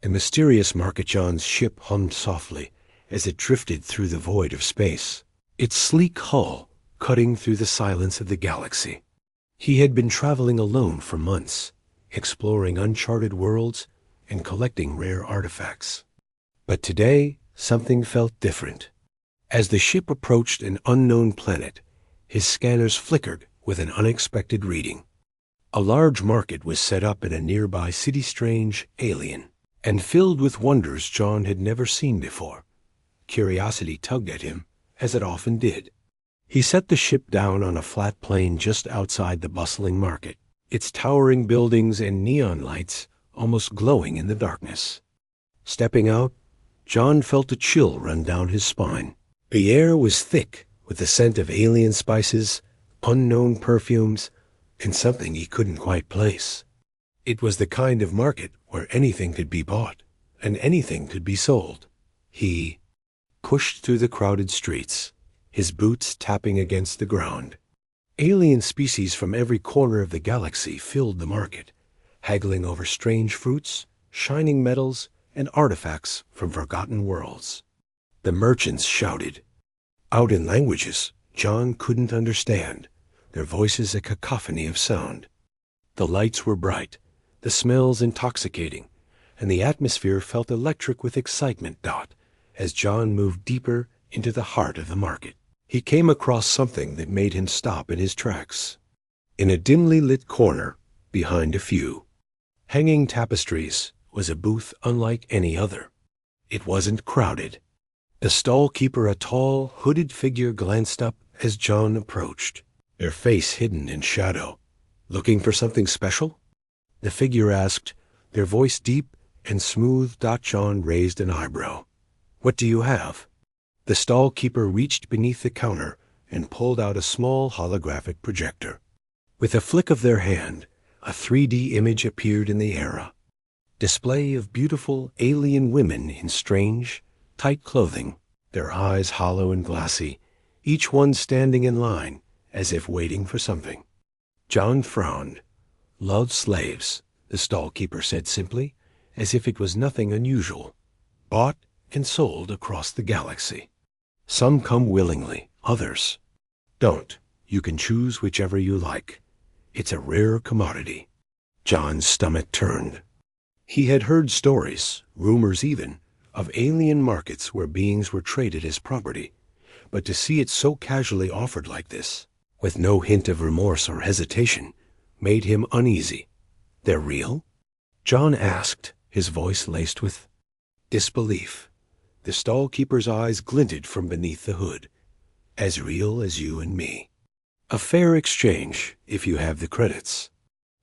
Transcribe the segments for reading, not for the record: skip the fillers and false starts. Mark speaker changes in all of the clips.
Speaker 1: A mysterious Market-John's ship hummed softly as it drifted through the void of space, its sleek hull cutting through the silence of the galaxy. He had been traveling alone for months, exploring uncharted worlds and collecting rare artifacts. But today, something felt different. As the ship approached an unknown planet, his scanners flickered with an unexpected reading. A large market was set up in a nearby city-strange alien, and filled with wonders John had never seen before. Curiosity tugged at him, as it often did. He set the ship down on a flat plain just outside the bustling market, its towering buildings and neon lights almost glowing in the darkness. Stepping out, John felt a chill run down his spine. The air was thick with the scent of alien spices, unknown perfumes, and something he couldn't quite place. It was the kind of market where anything could be bought and anything could be sold. He pushed through the crowded streets, his boots tapping against the ground. Alien species from every corner of the galaxy filled the market, haggling over strange fruits, shining metals, and artifacts from forgotten worlds. The merchants shouted, out in languages John couldn't understand, their voices a cacophony of sound. The lights were bright, the smells intoxicating, and the atmosphere felt electric with excitement. As John moved deeper into the heart of the market, he came across something that made him stop in his tracks. In a dimly lit corner, behind a few hanging tapestries, was a booth unlike any other. It wasn't crowded. The stall keeper, a tall, hooded figure, glanced up as John approached, their face hidden in shadow. "Looking for something special?" the figure asked, their voice deep and smooth. John raised an eyebrow. "What do you have?" The stall keeper reached beneath the counter and pulled out a small holographic projector. With a flick of their hand, a 3D image appeared in the air. Display of beautiful alien women in strange, tight clothing, their eyes hollow and glassy, each one standing in line as if waiting for something. John frowned. "Love slaves," the stall keeper said simply, as if it was nothing unusual. "Bought and sold across the galaxy. Some come willingly, others don't. You can choose whichever you like. It's a rare commodity." John's stomach turned. He had heard stories, rumors even, of alien markets where beings were traded as property, but to see it so casually offered like this, with no hint of remorse or hesitation, made him uneasy. "They're real?" John asked, his voice laced with disbelief. The stall keeper's eyes glinted from beneath the hood. "As real as you and me. A fair exchange, if you have the credits."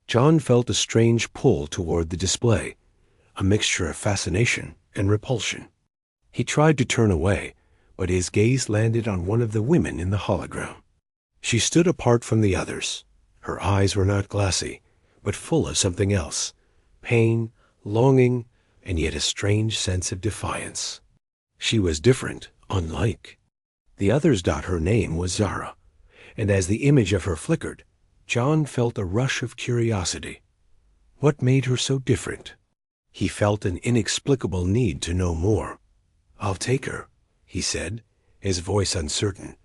Speaker 1: John felt a strange pull toward the display, a mixture of fascination and repulsion. He tried to turn away, but his gaze landed on one of the women in the hologram. She stood apart from the others. Her eyes were not glassy, but full of something else, pain, longing, and yet a strange sense of defiance. She was different, unlike the others. Her name was Zara, and as the image of her flickered, John felt a rush of curiosity. What made her so different? He felt an inexplicable need to know more. "I'll take her," he said, his voice uncertain,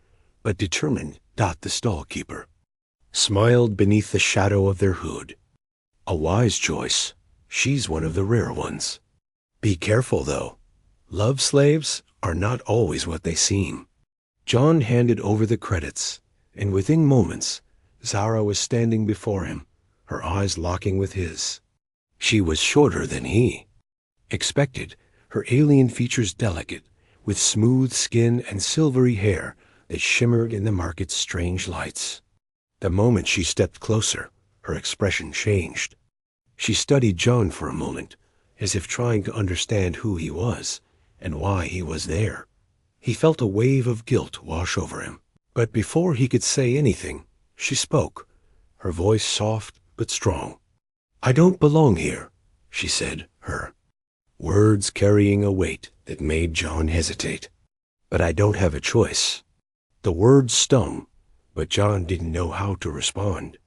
Speaker 1: but determined. The stall keeper smiled beneath the shadow of their hood. "A wise choice. She's one of the rare ones. Be careful, though. Love slaves are not always what they seem." John handed over the credits, and within moments, Zara was standing before him, her eyes locking with his. She was shorter than he expected, her alien features delicate, with smooth skin and silvery hair that shimmered in the market's strange lights. The moment she stepped closer, her expression changed. She studied John for a moment, as if trying to understand who he was and why he was there. He felt a wave of guilt wash over him, but before he could say anything, she spoke, her voice soft but strong. "I don't belong here," she said, her words carrying a weight that made John hesitate. "But I don't have a choice." The words stung, but John didn't know how to respond.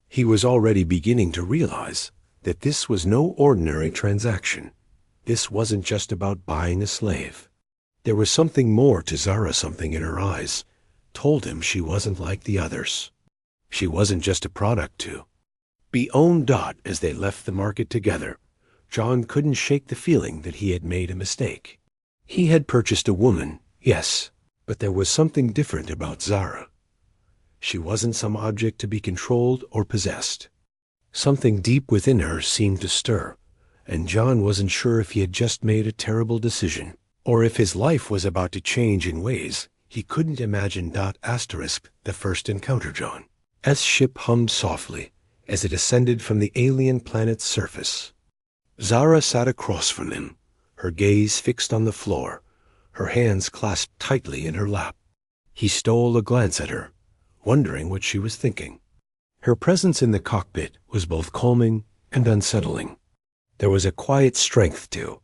Speaker 1: He was already beginning to realize that this was no ordinary transaction. This wasn't just about buying a slave. There was something more to Zara. Something in her eyes told him she wasn't like the others. She wasn't just a product to be owned. As they left the market together, John couldn't shake the feeling that he had made a mistake. He had purchased a woman, yes, but there was something different about Zara. She wasn't some object to be controlled or possessed. Something deep within her seemed to stir, and John wasn't sure if he had just made a terrible decision, or if his life was about to change in ways he couldn't imagine. The first encounter. John. As ship hummed softly as it ascended from the alien planet's surface. Zara sat across from him, her gaze fixed on the floor, her hands clasped tightly in her lap. He stole a glance at her, wondering what she was thinking. Her presence in the cockpit was both calming and unsettling. There was a quiet strength to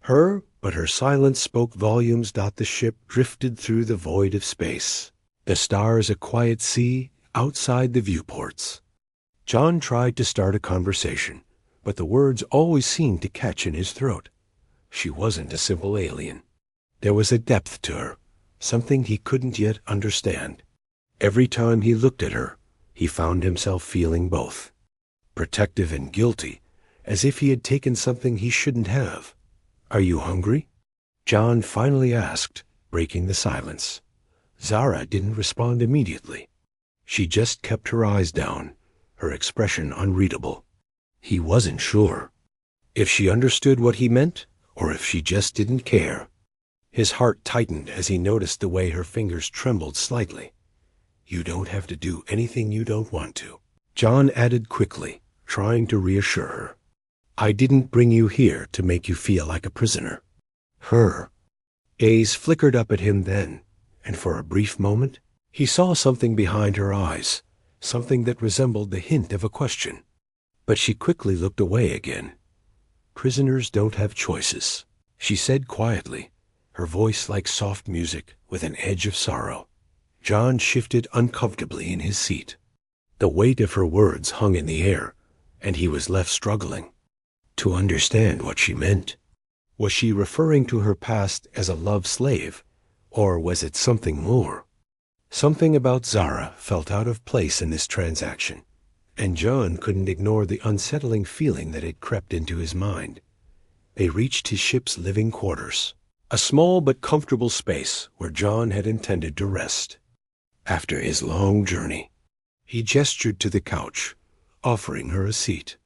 Speaker 1: her, but her silence spoke volumes. The ship drifted through the void of space, the stars a quiet sea outside the viewports. John tried to start a conversation, but the words always seemed to catch in his throat. She wasn't a simple alien. There was a depth to her, something he couldn't yet understand. Every time he looked at her, he found himself feeling both protective and guilty, as if he had taken something he shouldn't have. "Are you hungry?" John finally asked, breaking the silence. Zara didn't respond immediately. She just kept her eyes down, her expression unreadable. He wasn't sure if she understood what he meant or if she just didn't care. His heart tightened as he noticed the way her fingers trembled slightly. "You don't have to do anything you don't want to," John added quickly, trying to reassure her. "I didn't bring you here to make you feel like a prisoner." Her gaze flickered up at him then, and for a brief moment, he saw something behind her eyes, something that resembled the hint of a question. But she quickly looked away again. "Prisoners don't have choices," she said quietly, her voice like soft music with an edge of sorrow. John shifted uncomfortably in his seat. The weight of her words hung in the air, and he was left struggling to understand what she meant. Was she referring to her past as a love slave, or was it something more? Something about Zara felt out of place in this transaction, and John couldn't ignore the unsettling feeling that had crept into his mind. They reached his ship's living quarters, a small but comfortable space where John had intended to rest after his long journey. He gestured to the couch, offering her a seat.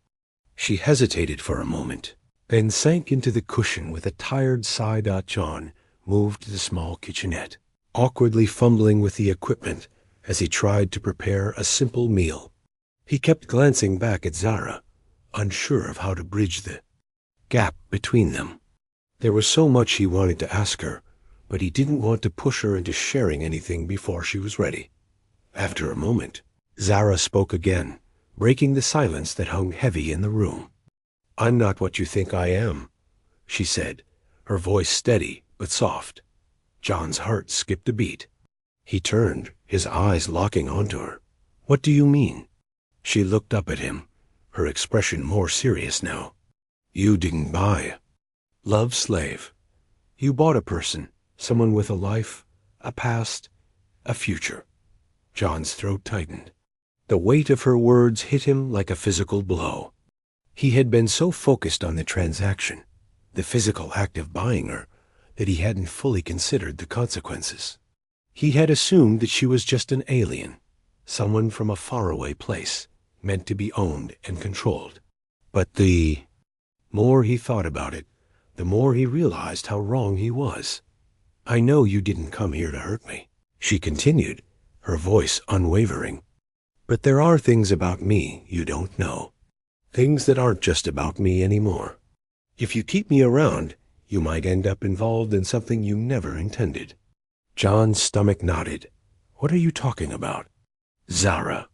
Speaker 1: She hesitated for a moment, then sank into the cushion with a tired sigh. John moved to the small kitchenette, awkwardly fumbling with the equipment as he tried to prepare a simple meal. He kept glancing back at Zara, unsure of how to bridge the gap between them. There was so much he wanted to ask her, but he didn't want to push her into sharing anything before she was ready. After a moment, Zara spoke again, breaking the silence that hung heavy in the room. "I'm not what you think I am," she said, her voice steady but soft. John's heart skipped a beat. He turned, his eyes locking onto her. "What do you mean?" She looked up at him, her expression more serious now. "You didn't buy love slave. You bought a person, someone with a life, a past, a future." John's throat tightened. The weight of her words hit him like a physical blow. He had been so focused on the transaction, the physical act of buying her, that he hadn't fully considered the consequences. He had assumed that she was just an alien, someone from a faraway place, meant to be owned and controlled. But the more he thought about it, the more he realized how wrong he was. "I know you didn't come here to hurt me," she continued, her voice unwavering. "But there are things about me you don't know. Things that aren't just about me anymore. If you keep me around, you might end up involved in something you never intended." John's stomach knotted. "What are you talking about?" Zara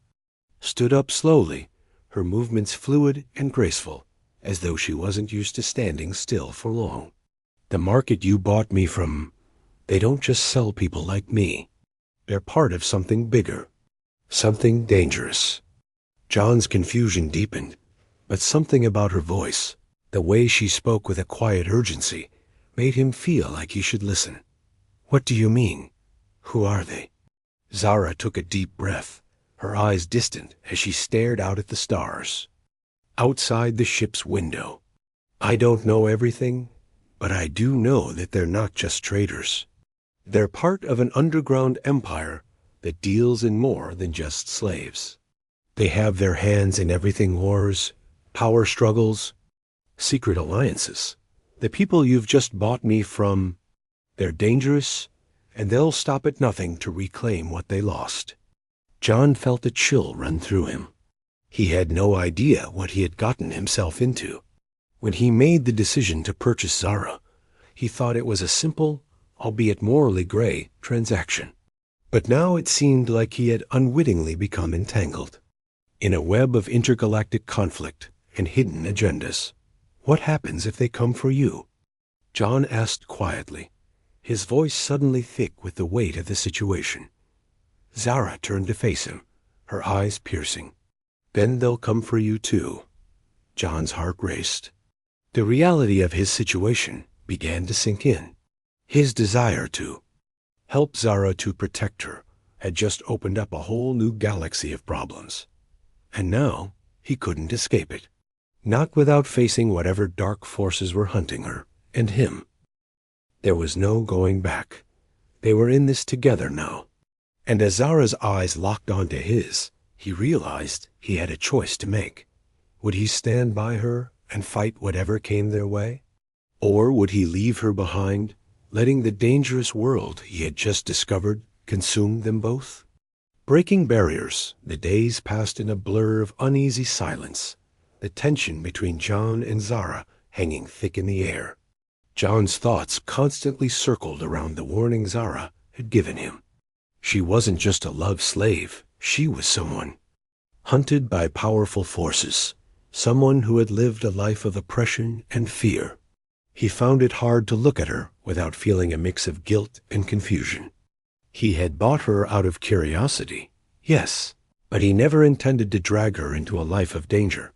Speaker 1: stood up slowly, her movements fluid and graceful, as though she wasn't used to standing still for long. "The market you bought me from, they don't just sell people like me. They're part of something bigger, something dangerous." John's confusion deepened, but something about her voice, The way she spoke with a quiet urgency made him feel like he should listen. "What do you mean? Who are they?" Zara took a deep breath, her eyes distant as she stared out at the stars. Outside the ship's window. "I don't know everything, but I do know that they're not just traders. They're part of an underground empire that deals in more than just slaves. They have their hands in everything: wars, power struggles, secret alliances. The people you've just bought me from, they're dangerous, and they'll stop at nothing to reclaim what they lost." John felt a chill run through him. He had no idea what he had gotten himself into. When he made the decision to purchase Zara, he thought it was a simple, albeit morally gray, transaction. But now it seemed like he had unwittingly become entangled in a web of intergalactic conflict and hidden agendas. "What happens if they come for you?" John asked quietly, his voice suddenly thick with the weight of the situation. Zara turned to face him, her eyes piercing. "Then they'll come for you too." John's heart raced. The reality of his situation began to sink in. His desire to help Zara, to protect her, had just opened up a whole new galaxy of problems. And now he couldn't escape it. Not without facing whatever dark forces were hunting her and him. There was no going back. They were in this together now. And as Zara's eyes locked onto his, he realized he had a choice to make. Would he stand by her and fight whatever came their way? Or would he leave her behind, letting the dangerous world he had just discovered consume them both? Breaking barriers, the days passed in a blur of uneasy silence, the tension between John and Zara hanging thick in the air. John's thoughts constantly circled around the warning Zara had given him. She wasn't just a love slave, she was someone hunted by powerful forces, someone who had lived a life of oppression and fear. He found it hard to look at her without feeling a mix of guilt and confusion. He had bought her out of curiosity, yes, but he never intended to drag her into a life of danger.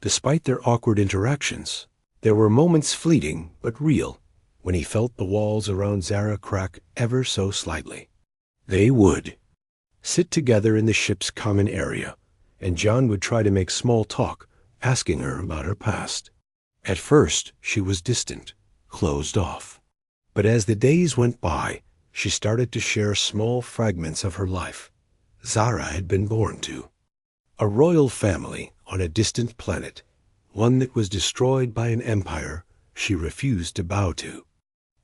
Speaker 1: Despite their awkward interactions, there were moments, fleeting but real, when he felt the walls around Zara crack ever so slightly. They would sit together in the ship's common area, and John would try to make small talk, asking her about her past. At first, she was distant, closed off. But as the days went by, she started to share small fragments of her life Zara had been born to. A royal family on a distant planet, one that was destroyed by an empire she refused to bow to.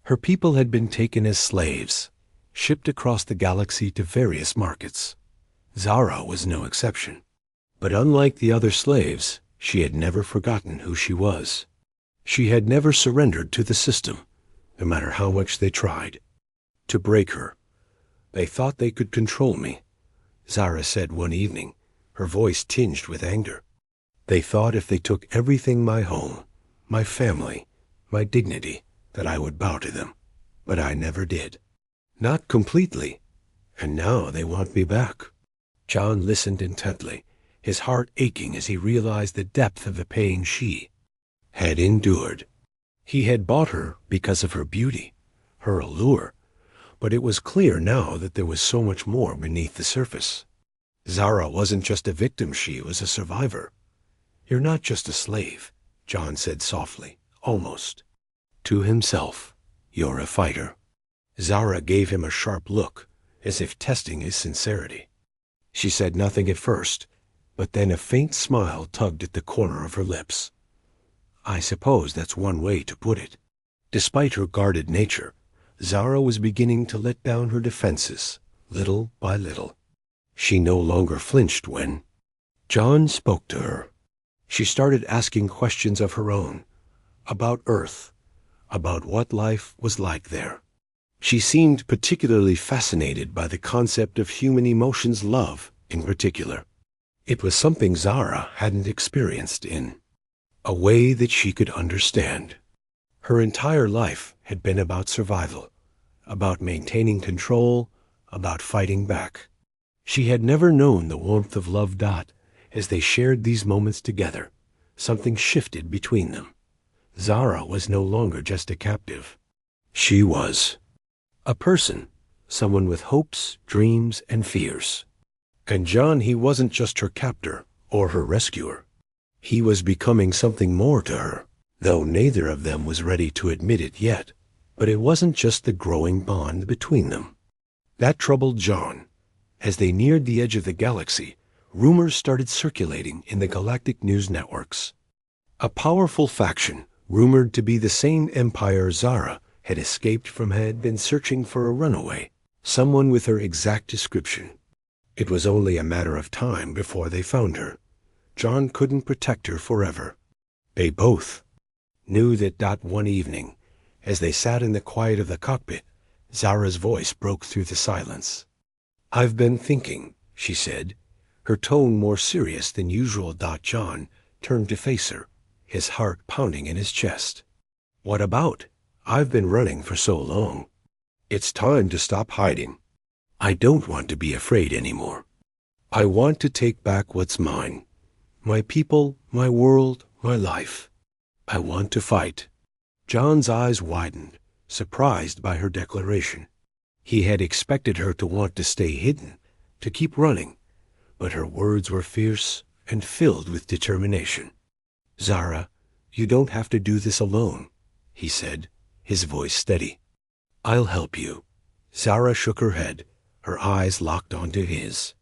Speaker 1: Her people had been taken as slaves, shipped across the galaxy to various markets. Zara was no exception. But unlike the other slaves, she had never forgotten who she was. She had never surrendered to the system, no matter how much they tried to break her. "They thought they could control me," Zara said one evening, her voice tinged with anger. "They thought if they took everything, my home, my family, my dignity, that I would bow to them. But I never did. Not completely. And now they want me back." John listened intently, his heart aching as he realized the depth of the pain she had endured. He had bought her because of her beauty, her allure, but it was clear now that there was so much more beneath the surface. Zara wasn't just a victim, she was a survivor. "You're not just a slave," John said softly, almost to himself. "You're a fighter." Zara gave him a sharp look, as if testing his sincerity. She said nothing at first, but then a faint smile tugged at the corner of her lips. "I suppose that's one way to put it." Despite her guarded nature, Zara was beginning to let down her defenses, little by little. She no longer flinched when John spoke to her. She started asking questions of her own, about Earth, about what life was like there. She seemed particularly fascinated by the concept of human emotions, love in particular. It was something Zara hadn't experienced in a way that she could understand. Her entire life had been about survival, about maintaining control, about fighting back. She had never known the warmth of love. As they shared these moments together, something shifted between them. Zara was no longer just a captive. She was a person, someone with hopes, dreams, and fears. And John, he wasn't just her captor or her rescuer. He was becoming something more to her, though neither of them was ready to admit it yet. But it wasn't just the growing bond between them. That troubled John. As they neared the edge of the galaxy, rumors started circulating in the galactic news networks. A powerful faction, rumored to be the same empire Zara had escaped from, had been searching for a runaway, someone with her exact description. It was only a matter of time before they found her. John couldn't protect her forever. They both knew that one evening, as they sat in the quiet of the cockpit, Zara's voice broke through the silence. "I've been thinking," she said, her tone more serious than usual. John turned to face her, his heart pounding in his chest. "What about? I've been running for so long. It's time to stop hiding. I don't want to be afraid anymore. I want to take back what's mine. My people, my world, my life. I want to fight." John's eyes widened, surprised by her declaration. He had expected her to want to stay hidden, to keep running, but her words were fierce and filled with determination. "Zara, you don't have to do this alone," he said, his voice steady. "I'll help you." Zara shook her head, her eyes locked onto his.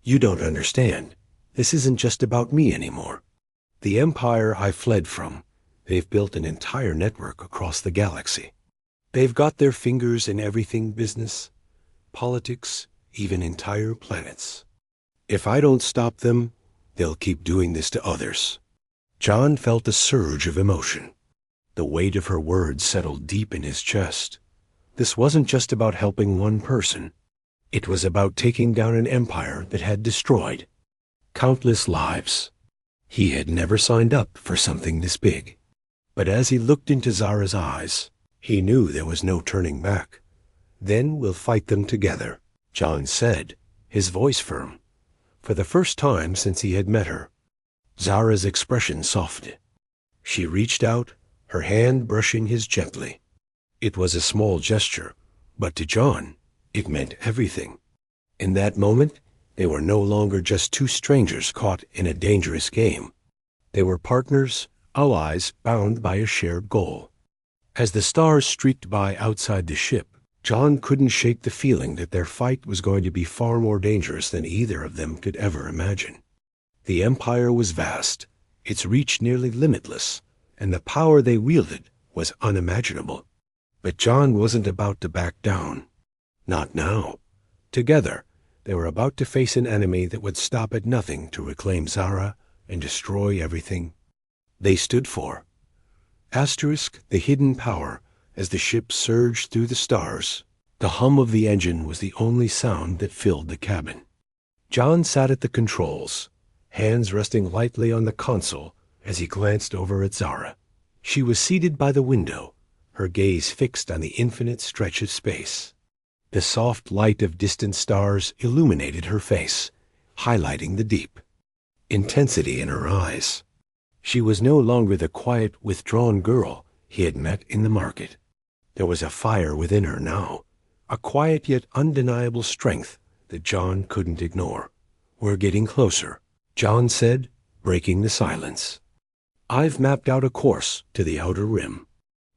Speaker 1: "You don't understand. This isn't just about me anymore. The empire I fled from, they've built an entire network across the galaxy. They've got their fingers in everything: business, politics, even entire planets. If I don't stop them, they'll keep doing this to others." John felt a surge of emotion. The weight of her words settled deep in his chest. This wasn't just about helping one person. It was about taking down an empire that had destroyed countless lives. He had never signed up for something this big. But as he looked into Zara's eyes, he knew there was no turning back. "Then we'll fight them together," John said, his voice firm. For the first time since he had met her, Zara's expression softened. She reached out, her hand brushing his gently. It was a small gesture, but to John, it meant everything. In that moment, they were no longer just two strangers caught in a dangerous game. They were partners, allies bound by a shared goal. As the stars streaked by outside the ship, John couldn't shake the feeling that their fight was going to be far more dangerous than either of them could ever imagine. The empire was vast, its reach nearly limitless, and the power they wielded was unimaginable. But John wasn't about to back down. Not now. Together, they were about to face an enemy that would stop at nothing to reclaim Zara and destroy everything they stood for. Asterisk, the hidden power. As the ship surged through the stars, the hum of the engine was the only sound that filled the cabin. John sat at the controls, hands resting lightly on the console as he glanced over at Zara. She was seated by the window, her gaze fixed on the infinite stretch of space. The soft light of distant stars illuminated her face, highlighting the deep intensity in her eyes. She was no longer the quiet, withdrawn girl he had met in the market. There was a fire within her now, a quiet yet undeniable strength that John couldn't ignore. "We're getting closer," John said, breaking the silence. "I've mapped out a course to the outer rim.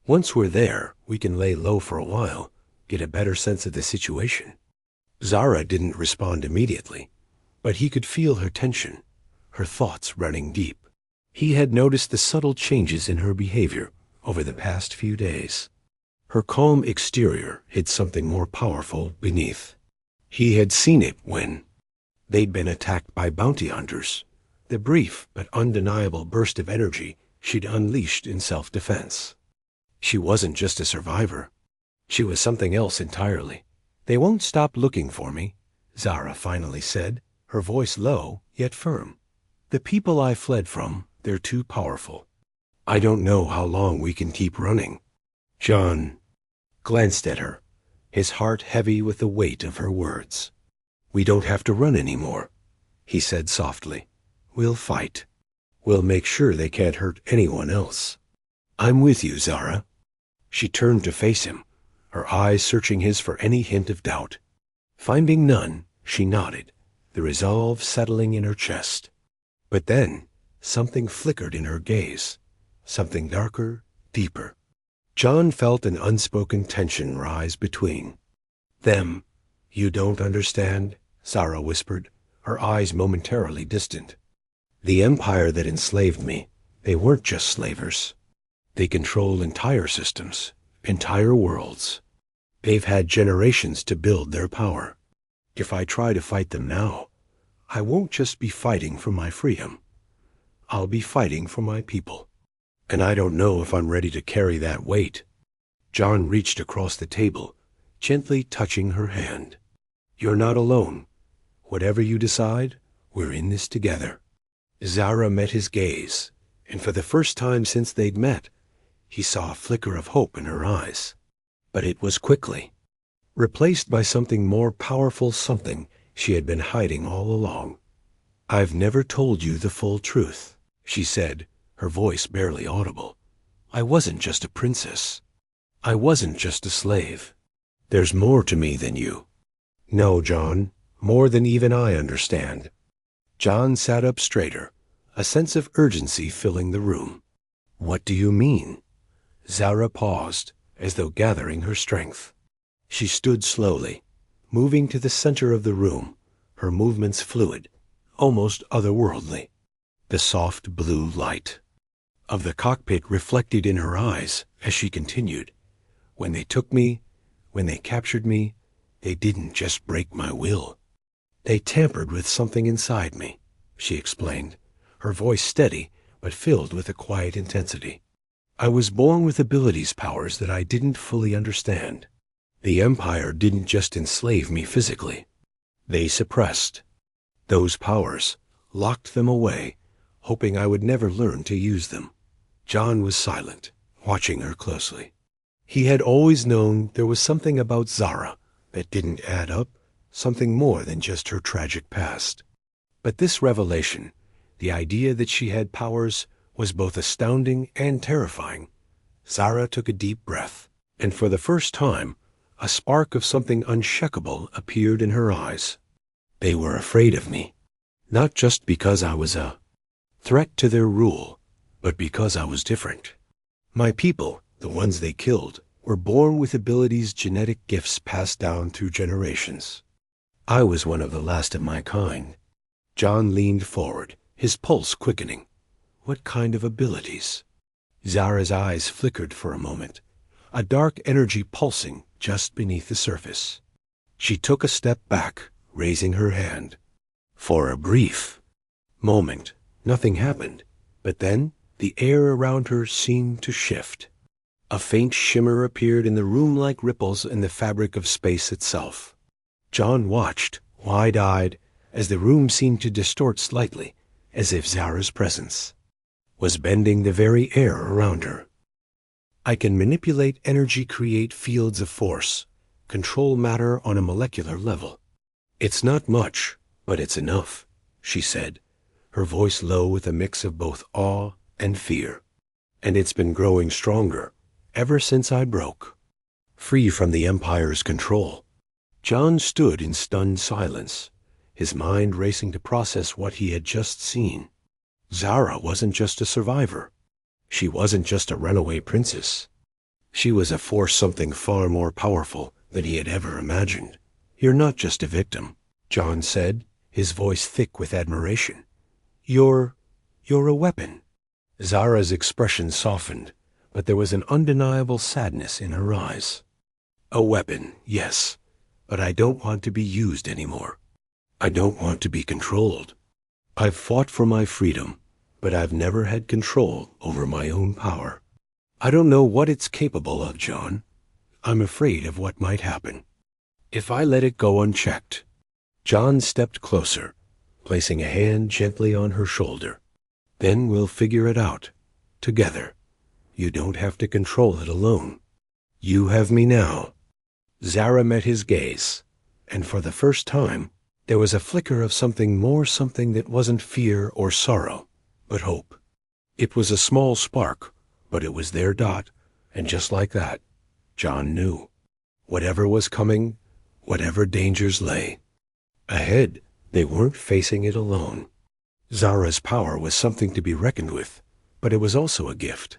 Speaker 1: Once we're there, we can lay low for a while, get a better sense of the situation." Zara didn't respond immediately, but he could feel her tension, her thoughts running deep. He had noticed the subtle changes in her behavior over the past few days. Her calm exterior hid something more powerful beneath. He had seen it when they'd been attacked by bounty hunters, the brief but undeniable burst of energy she'd unleashed in self-defense. She wasn't just a survivor. She was something else entirely. "They won't stop looking for me," Zara finally said, her voice low yet firm. "The people I fled from, they're too powerful. I don't know how long we can keep running." John glanced at her, his heart heavy with the weight of her words. "We don't have to run anymore," he said softly. "We'll fight. We'll make sure they can't hurt anyone else." I'm with you, Zara. She turned to face him, her eyes searching his for any hint of doubt. Finding none, she nodded, the resolve settling in her chest. But then, something flickered in her gaze, something darker, deeper. John felt an unspoken tension rise between them. You don't understand, Zara whispered, her eyes momentarily distant. The empire that enslaved me, they weren't just slavers. They control entire systems, entire worlds. They've had generations to build their power. If I try to fight them now, I won't just be fighting for my freedom. I'll be fighting for my people. And I don't know if I'm ready to carry that weight. John reached across the table, gently touching her hand. You're not alone. Whatever you decide, we're in this together. Zara met his gaze, and for the first time since they'd met, he saw a flicker of hope in her eyes. But it was quickly replaced by something more powerful, something she had been hiding all along. I've never told you the full truth, she said, her voice barely audible. I wasn't just a princess. I wasn't just a slave. There's more to me than you. No, John, more than even I understand. John sat up straighter, a sense of urgency filling the room. What do you mean? Zara paused, as though gathering her strength. She stood slowly, moving to the center of the room, her movements fluid, almost otherworldly. The soft blue light of the cockpit reflected in her eyes as she continued. When they took me, when they captured me, they didn't just break my will. They tampered with something inside me, she explained, her voice steady but filled with a quiet intensity. I was born with abilities, powers that I didn't fully understand. The Empire didn't just enslave me physically. They suppressed those powers, locked them away, hoping I would never learn to use them. John was silent, watching her closely. He had always known there was something about Zara that didn't add up, something more than just her tragic past. But this revelation, the idea that she had powers, was both astounding and terrifying. Zara took a deep breath, and for the first time, a spark of something unshakable appeared in her eyes. They were afraid of me, not just because I was a threat to their rule, but because I was different. My people, the ones they killed, were born with abilities, genetic gifts passed down through generations. I was one of the last of my kind. John leaned forward, his pulse quickening. What kind of abilities? Zara's eyes flickered for a moment, a dark energy pulsing just beneath the surface. She took a step back, raising her hand. For a brief moment, nothing happened, but then the air around her seemed to shift. A faint shimmer appeared in the room like ripples in the fabric of space itself. John watched, wide-eyed, as the room seemed to distort slightly, as if Zara's presence was bending the very air around her. I can manipulate energy, create fields of force, control matter on a molecular level. It's not much, but it's enough, she said, her voice low with a mix of both awe and fear. And it's been growing stronger ever since I broke free from the Empire's control. John stood in stunned silence, his mind racing to process what he had just seen. Zara wasn't just a survivor. She wasn't just a runaway princess. She was a force, something far more powerful than he had ever imagined. You're not just a victim, John said, his voice thick with admiration. You're a weapon. Zara's expression softened, but there was an undeniable sadness in her eyes. A weapon, yes, but I don't want to be used anymore. I don't want to be controlled. I've fought for my freedom, but I've never had control over my own power. I don't know what it's capable of, John. I'm afraid of what might happen if I let it go unchecked. John stepped closer, placing a hand gently on her shoulder. Then we'll figure it out, together. You don't have to control it alone. You have me now. Zara met his gaze, and for the first time, there was a flicker of something more, something that wasn't fear or sorrow, but hope. It was a small spark, But it was their dot, and just like that, John knew. Whatever was coming, whatever dangers lay ahead, they weren't facing it alone. Zara's power was something to be reckoned with, but it was also a gift.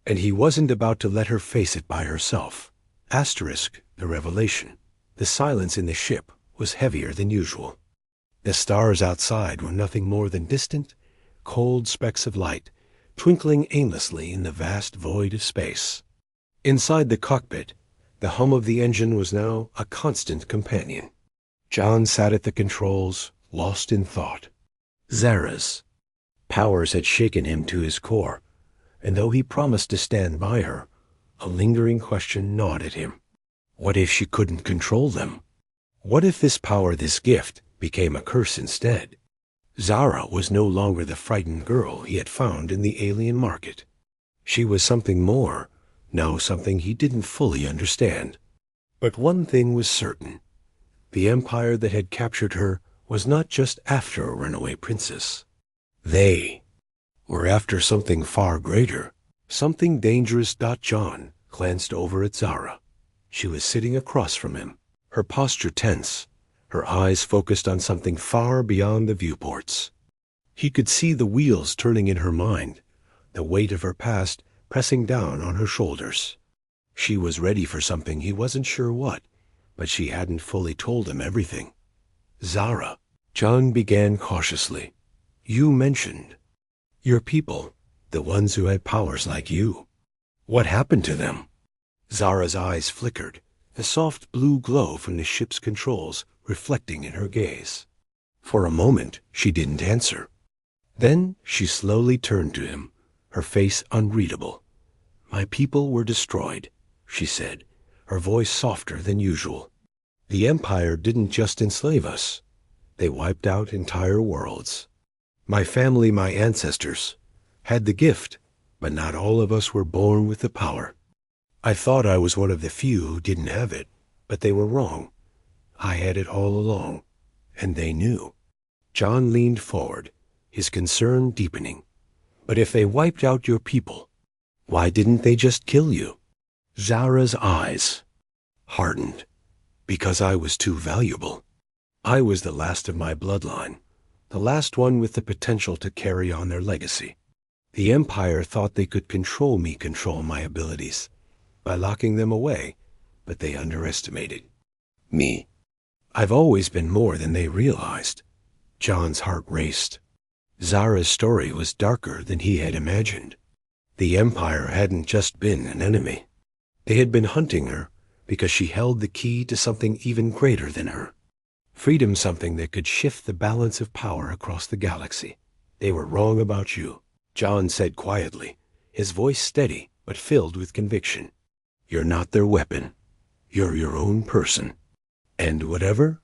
Speaker 1: And he wasn't about to let her face it by herself. Asterisk the revelation. The silence in the ship was heavier than usual. The stars outside were nothing more than distant, cold specks of light, twinkling aimlessly in the vast void of space. Inside the cockpit, the hum of the engine was now a constant companion. John sat at the controls, lost in thought. Zara's powers had shaken him to his core, and though he promised to stand by her, a lingering question gnawed at him. What if she couldn't control them? What if this power, this gift, became a curse instead? Zara was no longer the frightened girl he had found in the alien market. She was something more, now something he didn't fully understand. But one thing was certain. The empire that had captured her was not just after a runaway princess. They were after something far greater, something dangerous. John glanced over at Zara. She was sitting across from him, her posture tense, her eyes focused on something far beyond the viewports. He could see the wheels turning in her mind, the weight of her past pressing down on her shoulders. She was ready for something, he wasn't sure what, but she hadn't fully told him everything. Zara, John began cautiously. You mentioned your people, the ones who had powers like you. What happened to them? Zara's eyes flickered, a soft blue glow from the ship's controls reflecting in her gaze. For a moment, she didn't answer. Then she slowly turned to him, her face unreadable. My people were destroyed, she said, her voice softer than usual. The Empire didn't just enslave us. They wiped out entire worlds. My family, my ancestors, had the gift, but not all of us were born with the power. I thought I was one of the few who didn't have it, but they were wrong. I had it all along, and they knew. John leaned forward, his concern deepening. But if they wiped out your people, why didn't they just kill you? Zara's eyes hardened. Because I was too valuable. I was the last of my bloodline, the last one with the potential to carry on their legacy. The Empire thought they could control me, control my abilities, by locking them away, but they underestimated me. I've always been more than they realized. John's heart raced. Zara's story was darker than he had imagined. The Empire hadn't just been an enemy. They had been hunting her because she held the key to something even greater than her. Freedom, something that could shift the balance of power across the galaxy. They were wrong about you, John said quietly, his voice steady but filled with conviction. You're not their weapon. You're your own person. And whatever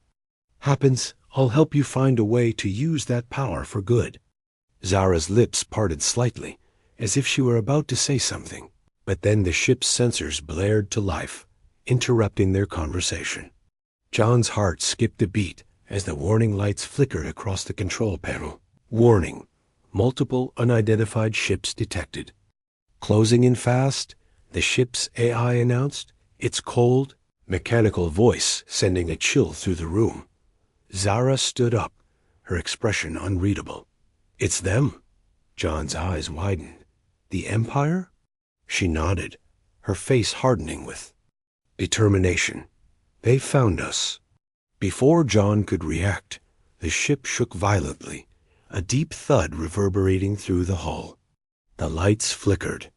Speaker 1: happens, I'll help you find a way to use that power for good. Zara's lips parted slightly, as if she were about to say something, but then the ship's sensors blared to life, interrupting their conversation. John's heart skipped a beat as the warning lights flickered across the control panel. Warning: multiple unidentified ships detected. Closing in fast, the ship's AI announced, its cold, mechanical voice sending a chill through the room. Zara stood up, her expression unreadable. It's them. John's eyes widened. The Empire? She nodded, her face hardening with determination. They found us. Before John could react, the ship shook violently, a deep thud reverberating through the hull. The lights flickered.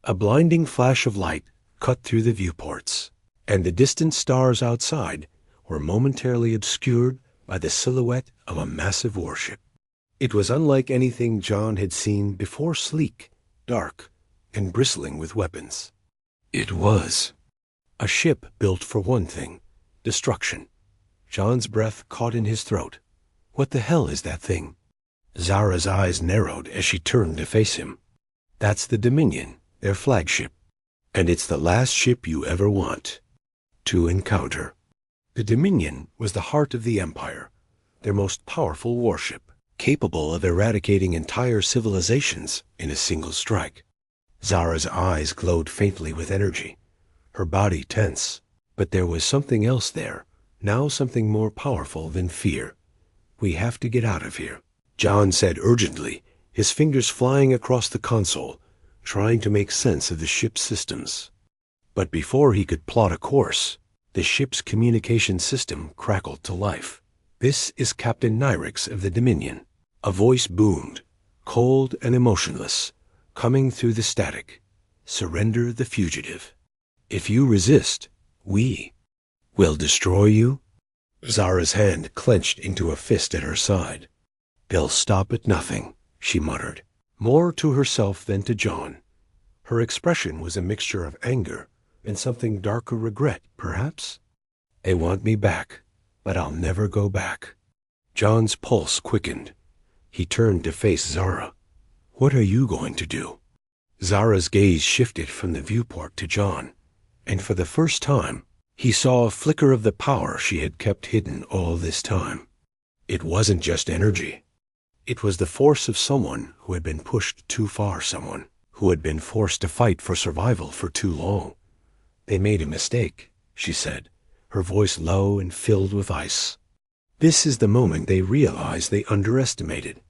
Speaker 1: A blinding flash of light cut through the viewports, and the distant stars outside were momentarily obscured by the silhouette of a massive warship. It was unlike anything John had seen before, sleek, dark, and bristling with weapons. It was a ship built for one thing: destruction. John's breath caught in his throat. What the hell is that thing? Zara's eyes narrowed as she turned to face him. That's the Dominion, their flagship. And it's the last ship you ever want to encounter. The Dominion was the heart of the Empire, their most powerful warship, capable of eradicating entire civilizations in a single strike. Zara's eyes glowed faintly with energy, her body tense. But there was something else there, now something more powerful than fear. "We have to get out of here," John said urgently, his fingers flying across the console, trying to make sense of the ship's systems. But before he could plot a course, the ship's communication system crackled to life. "This is Captain Nyrix of the Dominion." A voice boomed, cold and emotionless, coming through the static. "Surrender the fugitive. If you resist, we will destroy you." Zara's hand clenched into a fist at her side. "They'll stop at nothing," she muttered, more to herself than to John. Her expression was a mixture of anger and something darker regret, perhaps. "They want me back, but I'll never go back." John's pulse quickened. He turned to face Zara. "What are you going to do?" Zara's gaze shifted from the viewport to John, and for the first time, he saw a flicker of the power she had kept hidden all this time. It wasn't just energy. It was the force of someone who had been pushed too far, someone who had been forced to fight for survival for too long. "They made a mistake," she said, her voice low and filled with ice. "This is the moment they realize they underestimated."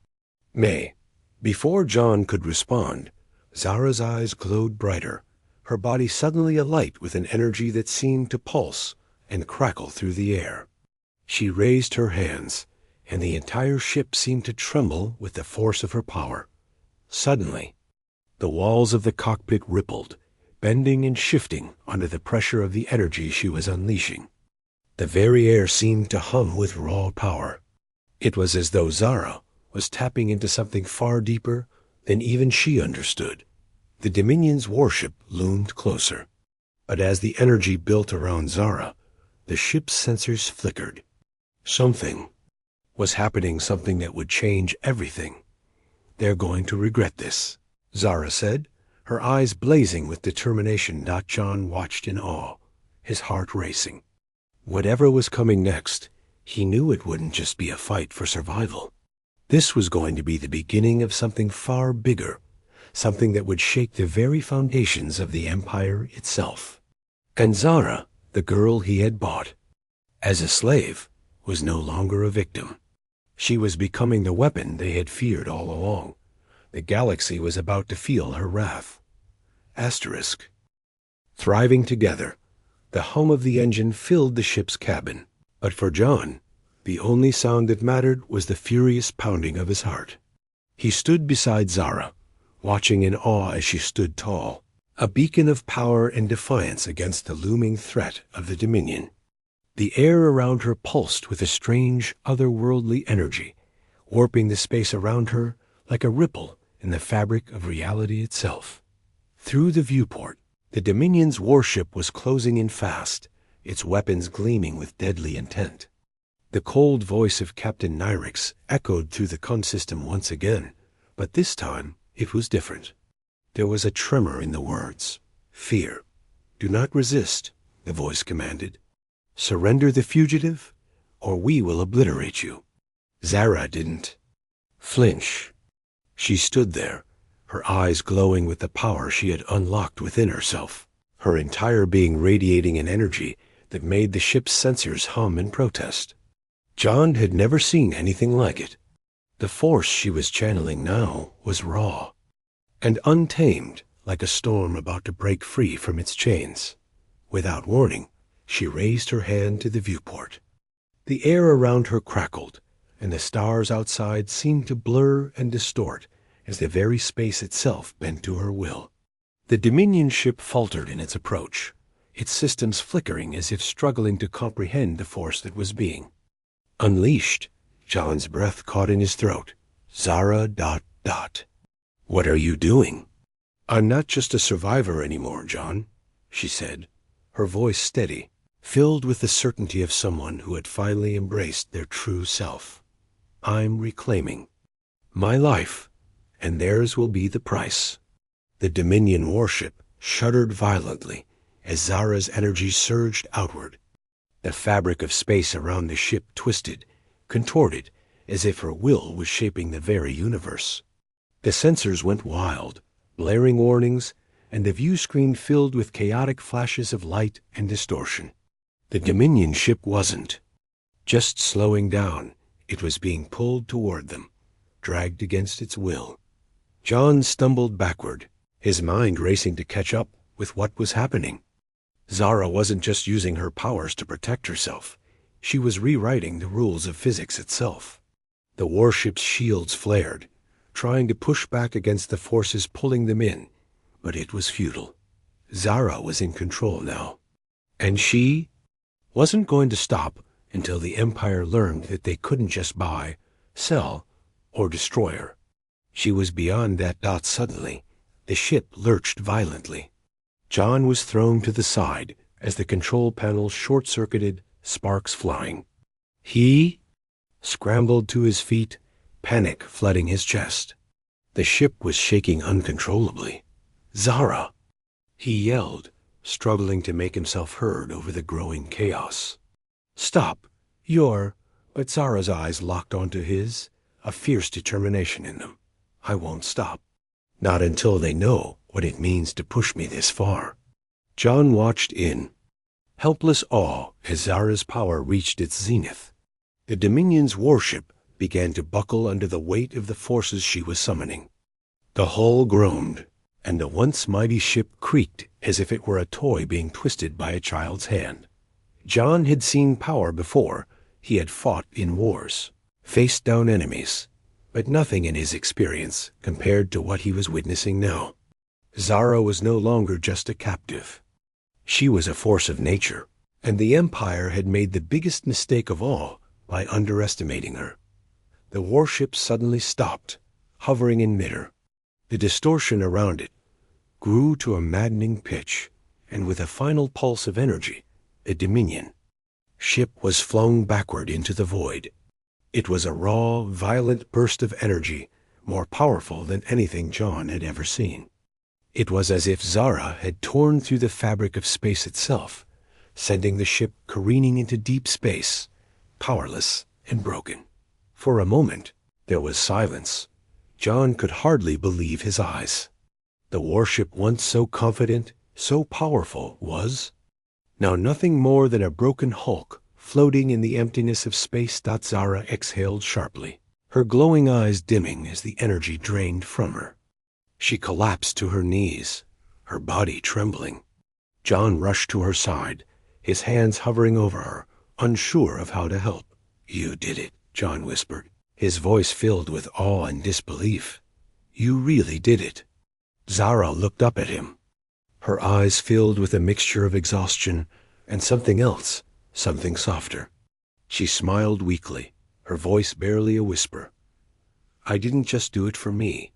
Speaker 1: May. Before John could respond, Zara's eyes glowed brighter, her body suddenly alight with an energy that seemed to pulse and crackle through the air. She raised her hands, and the entire ship seemed to tremble with the force of her power. Suddenly, the walls of the cockpit rippled, bending and shifting under the pressure of the energy she was unleashing. The very air seemed to hum with raw power. It was as though Zara was tapping into something far deeper than even she understood. The Dominion's warship loomed closer. But as the energy built around Zara, the ship's sensors flickered. Something was happening, something that would change everything. "They're going to regret this," Zara said, her eyes blazing with determination. John watched in awe, his heart racing. Whatever was coming next, he knew it wouldn't just be a fight for survival. This was going to be the beginning of something far bigger, something that would shake the very foundations of the Empire itself. And Zara, the girl he had bought as a slave, was no longer a victim. She was becoming the weapon they had feared all along. The galaxy was about to feel her wrath. Asterisk. Thriving together, the hum of the engine filled the ship's cabin. But for John, the only sound that mattered was the furious pounding of his heart. He stood beside Zara, watching in awe as she stood tall, a beacon of power and defiance against the looming threat of the Dominion. The air around her pulsed with a strange, otherworldly energy, warping the space around her like a ripple in the fabric of reality itself. Through the viewport, the Dominion's warship was closing in fast, its weapons gleaming with deadly intent. The cold voice of Captain Nyrix echoed through the con system once again, but this time it was different. There was a tremor in the words. "Fear. Do not resist," the voice commanded. "Surrender the fugitive, or we will obliterate you." Zara didn't flinch. She stood there, her eyes glowing with the power she had unlocked within herself, her entire being radiating an energy that made the ship's sensors hum in protest. John had never seen anything like it. The force she was channeling now was raw and untamed, like a storm about to break free from its chains. Without warning, she raised her hand to the viewport. The air around her crackled, and the stars outside seemed to blur and distort as the very space itself bent to her will. The Dominion ship faltered in its approach, its systems flickering as if struggling to comprehend the force that was being unleashed. John's breath caught in his throat. Zara ... "What are you doing?" "I'm not just a survivor anymore, John," she said, her voice steady, filled with the certainty of someone who had finally embraced their true self. "I'm reclaiming my life, and theirs will be the price." The Dominion warship shuddered violently as Zara's energy surged outward. The fabric of space around the ship twisted, contorted, as if her will was shaping the very universe. The sensors went wild, blaring warnings, and the view screen filled with chaotic flashes of light and distortion. The Dominion ship wasn't just slowing down. It was being pulled toward them, dragged against its will. John stumbled backward, his mind racing to catch up with what was happening. Zara wasn't just using her powers to protect herself. She was rewriting the rules of physics itself. The warship's shields flared, trying to push back against the forces pulling them in, but it was futile. Zara was in control now, and she wasn't going to stop until the Empire learned that they couldn't just buy, sell, or destroy her. She was beyond that. Suddenly, the ship lurched violently. John was thrown to the side as the control panel short-circuited, sparks flying. He scrambled to his feet, panic flooding his chest. The ship was shaking uncontrollably. "Zara!" he yelled, struggling to make himself heard over the growing chaos. "Stop! But Zara's eyes locked onto his, a fierce determination in them. "I won't stop. Not until they know what it means to push me this far." John watched in helpless awe as Zara's power reached its zenith. The Dominion's warship began to buckle under the weight of the forces she was summoning. The hull groaned, and the once mighty ship creaked as if it were a toy being twisted by a child's hand. John had seen power before. He had fought in wars, faced down enemies, but nothing in his experience compared to what he was witnessing now. Zara was no longer just a captive. She was a force of nature, and the Empire had made the biggest mistake of all by underestimating her. The warship suddenly stopped, hovering in midair. The distortion around it grew to a maddening pitch, and with a final pulse of energy, the Dominion ship was flung backward into the void. It was a raw, violent burst of energy, more powerful than anything John had ever seen. It was as if Zara had torn through the fabric of space itself, sending the ship careening into deep space, powerless and broken. For a moment, there was silence. John could hardly believe his eyes. The warship, once so confident, so powerful, was now nothing more than a broken hulk floating in the emptiness of space. Zara exhaled sharply, her glowing eyes dimming as the energy drained from her. She collapsed to her knees, her body trembling. John rushed to her side, his hands hovering over her, unsure of how to help. "You did it," John whispered, his voice filled with awe and disbelief. "You really did it." Zara looked up at him, her eyes filled with a mixture of exhaustion and something else, something softer. She smiled weakly, her voice barely a whisper. "I didn't just do it for me.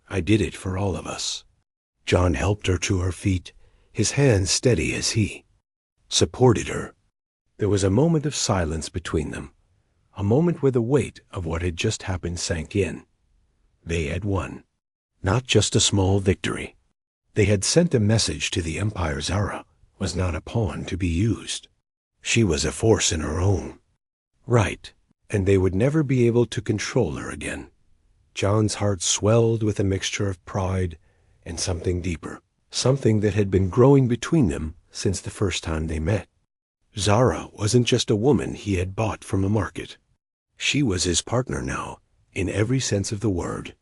Speaker 1: I did it for all of us." John helped her to her feet, his hands steady as he supported her. There was a moment of silence between them, a moment where the weight of what had just happened sank in. They had won. Not just a small victory. They had sent a message to the Empire. Zara was not a pawn to be used. She was a force in her own right, and they would never be able to control her again. John's heart swelled with a mixture of pride and something deeper, something that had been growing between them since the first time they met. Zara wasn't just a woman he had bought from a market. She was his partner now, in every sense of the word.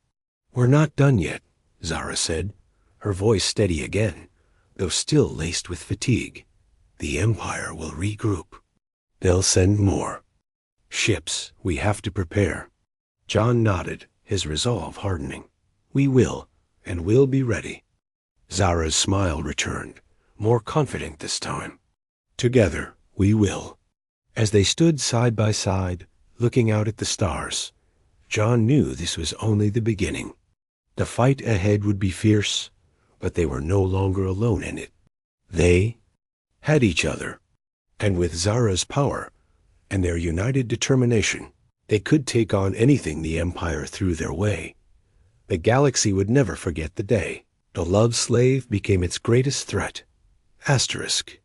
Speaker 1: "We're not done yet," Zara said, her voice steady again, though still laced with fatigue. "The Empire will regroup. They'll send more ships. We have to prepare." John nodded, his resolve hardening. "We will, and we'll be ready." Zara's smile returned, more confident this time. "Together, we will." As they stood side by side, looking out at the stars, John knew this was only the beginning. The fight ahead would be fierce, but they were no longer alone in it. They had each other, and with Zara's power and their united determination, they could take on anything the Empire threw their way. The galaxy would never forget the day the love slave became its greatest threat. Asterisk.